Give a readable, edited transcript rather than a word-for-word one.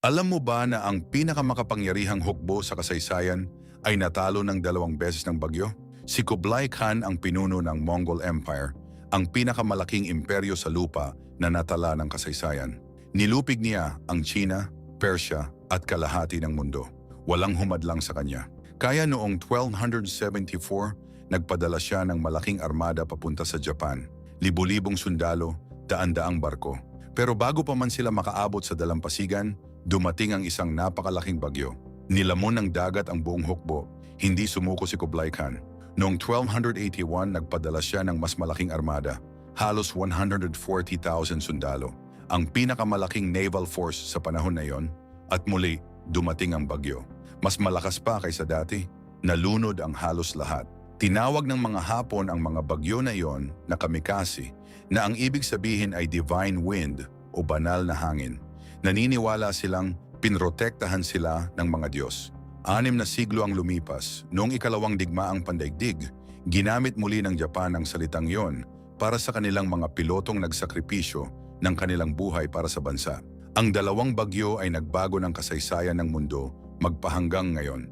Alam mo ba na ang pinakamakapangyarihang hukbo sa kasaysayan ay natalo ng 2 beses ng bagyo? Si Kublai Khan ang pinuno ng Mongol Empire, ang pinakamalaking imperyo sa lupa na natala ng kasaysayan. Nilupig niya ang China, Persia at kalahati ng mundo. Walang humadlang sa kanya. Kaya noong 1274, nagpadala siya ng malaking armada papunta sa Japan. Libu-libong sundalo, daan-daang barko. Pero bago pa man sila makaabot sa dalampasigan, dumating ang isang napakalaking bagyo. Nilamon ng dagat ang buong hukbo, hindi sumuko si Kublai Khan. Noong 1281, nagpadala siya ng mas malaking armada, halos 140,000 sundalo, ang pinakamalaking naval force sa panahon na yon, at muli, dumating ang bagyo. Mas malakas pa kaysa dati, nalunod ang halos lahat. Tinawag ng mga Hapon ang mga bagyo na yon na kamikasi, na ang ibig sabihin ay divine wind o banal na hangin. Naniniwala silang pinrotektahan sila ng mga Diyos. 6 na siglo ang lumipas, noong ikalawang digmaang pandaigdig, ginamit muli ng Japan ang salitang yon para sa kanilang mga pilotong nagsakripisyo ng kanilang buhay para sa bansa. Ang 2 bagyo ay nagbago ng kasaysayan ng mundo magpahanggang ngayon.